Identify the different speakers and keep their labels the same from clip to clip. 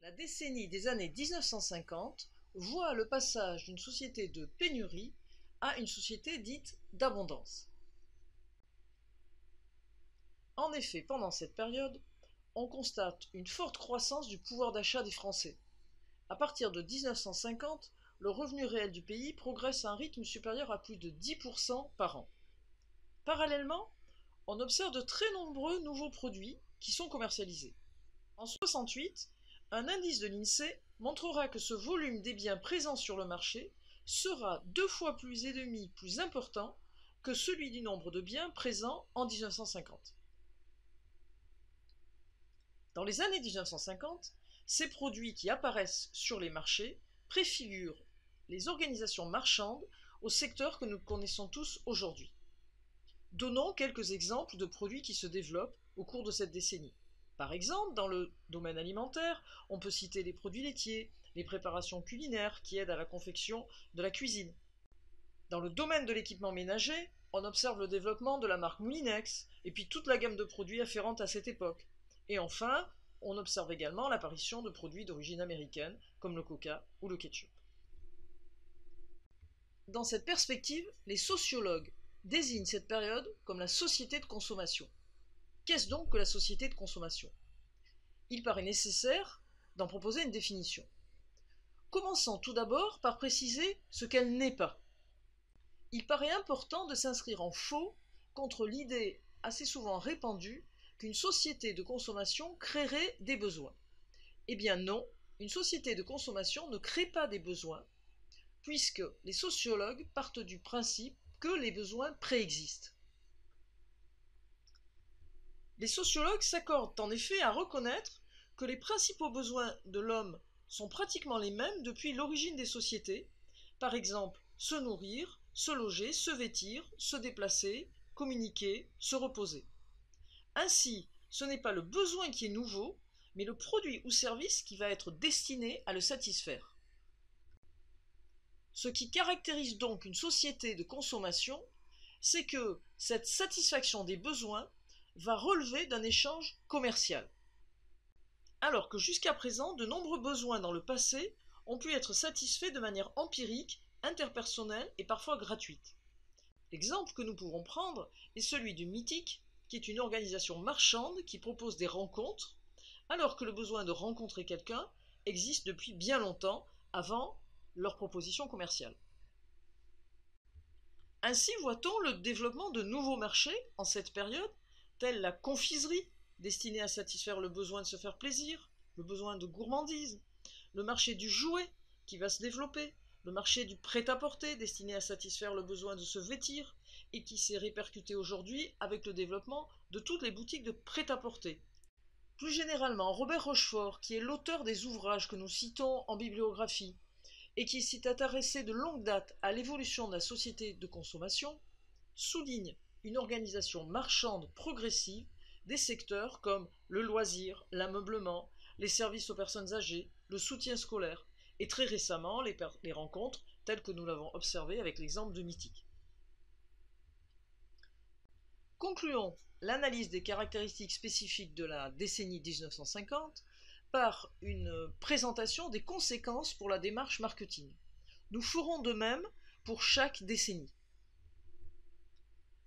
Speaker 1: La décennie des années 1950 voit le passage d'une société de pénurie à une société dite d'abondance. En effet, pendant cette période, on constate une forte croissance du pouvoir d'achat des Français. À partir de 1950, le revenu réel du pays progresse à un rythme supérieur à plus de 10% par an. Parallèlement, on observe de très nombreux nouveaux produits qui sont commercialisés. En 1968, un indice de l'INSEE montrera que ce volume des biens présents sur le marché sera 2,5 fois plus important que celui du nombre de biens présents en 1950. Dans les années 1950, ces produits qui apparaissent sur les marchés préfigurent les organisations marchandes au secteur que nous connaissons tous aujourd'hui. Donnons quelques exemples de produits qui se développent au cours de cette décennie. Par exemple, dans le domaine alimentaire, on peut citer les produits laitiers, les préparations culinaires qui aident à la confection de la cuisine. Dans le domaine de l'équipement ménager, on observe le développement de la marque Moulinex et puis toute la gamme de produits afférente à cette époque. Et enfin, on observe également l'apparition de produits d'origine américaine comme le coca ou le ketchup. Dans cette perspective, les sociologues désignent cette période comme la société de consommation. Qu'est-ce donc que la société de consommation ? Il paraît nécessaire d'en proposer une définition. Commençons tout d'abord par préciser ce qu'elle n'est pas. Il paraît important de s'inscrire en faux contre l'idée assez souvent répandue qu'une société de consommation créerait des besoins. Eh bien non, une société de consommation ne crée pas des besoins, puisque les sociologues partent du principe que les besoins préexistent. Les sociologues s'accordent en effet à reconnaître que les principaux besoins de l'homme sont pratiquement les mêmes depuis l'origine des sociétés, par exemple se nourrir, se loger, se vêtir, se déplacer, communiquer, se reposer. Ainsi, ce n'est pas le besoin qui est nouveau, mais le produit ou service qui va être destiné à le satisfaire. Ce qui caractérise donc une société de consommation, c'est que cette satisfaction des besoins va relever d'un échange commercial. Alors que jusqu'à présent, de nombreux besoins dans le passé ont pu être satisfaits de manière empirique, interpersonnelle et parfois gratuite. L'exemple que nous pouvons prendre est celui du Mythique, qui est une organisation marchande qui propose des rencontres, alors que le besoin de rencontrer quelqu'un existe depuis bien longtemps avant leur proposition commerciale. Ainsi voit-on le développement de nouveaux marchés en cette période, tels la confiserie, destinée à satisfaire le besoin de se faire plaisir, le besoin de gourmandise, le marché du jouet qui va se développer, le marché du prêt-à-porter destiné à satisfaire le besoin de se vêtir et qui s'est répercuté aujourd'hui avec le développement de toutes les boutiques de prêt-à-porter. Plus généralement, Robert Rochefort, qui est l'auteur des ouvrages que nous citons en bibliographie et qui s'est intéressé de longue date à l'évolution de la société de consommation, souligne une organisation marchande progressive des secteurs comme le loisir, l'ameublement, les services aux personnes âgées, le soutien scolaire, et très récemment les rencontres telles que nous l'avons observé avec l'exemple de Mythique. Concluons l'analyse des caractéristiques spécifiques de la décennie 1950 par une présentation des conséquences pour la démarche marketing. Nous ferons de même pour chaque décennie.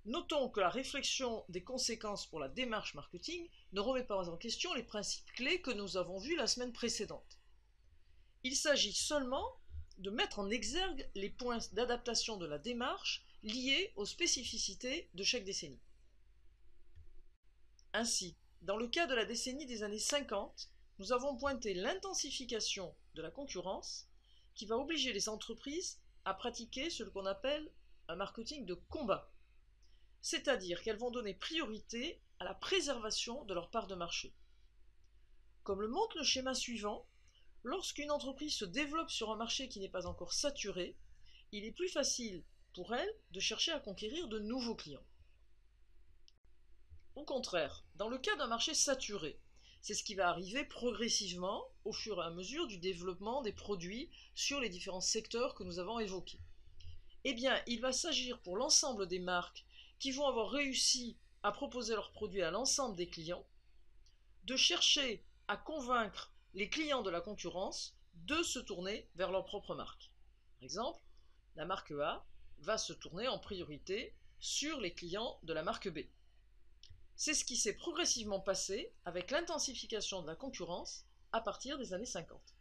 Speaker 1: Notons que la réflexion des conséquences pour la démarche marketing ne remet pas en question les principes clés que nous avons vus la semaine précédente. Il s'agit seulement de mettre en exergue les points d'adaptation de la démarche liés aux spécificités de chaque décennie. Ainsi, dans le cas de la décennie des années 50, nous avons pointé l'intensification de la concurrence qui va obliger les entreprises à pratiquer ce qu'on appelle un marketing de combat, c'est-à-dire qu'elles vont donner priorité à la préservation de leur part de marché. Comme le montre le schéma suivant, lorsqu'une entreprise se développe sur un marché qui n'est pas encore saturé, il est plus facile pour elle de chercher à conquérir de nouveaux clients. Au contraire, dans le cas d'un marché saturé, c'est ce qui va arriver progressivement au fur et à mesure du développement des produits sur les différents secteurs que nous avons évoqués. Eh bien, il va s'agir pour l'ensemble des marques qui vont avoir réussi à proposer leurs produits à l'ensemble des clients, de chercher à convaincre les clients de la concurrence de se tourner vers leur propre marque. Par exemple, la marque A va se tourner en priorité sur les clients de la marque B. C'est ce qui s'est progressivement passé avec l'intensification de la concurrence à partir des années 50.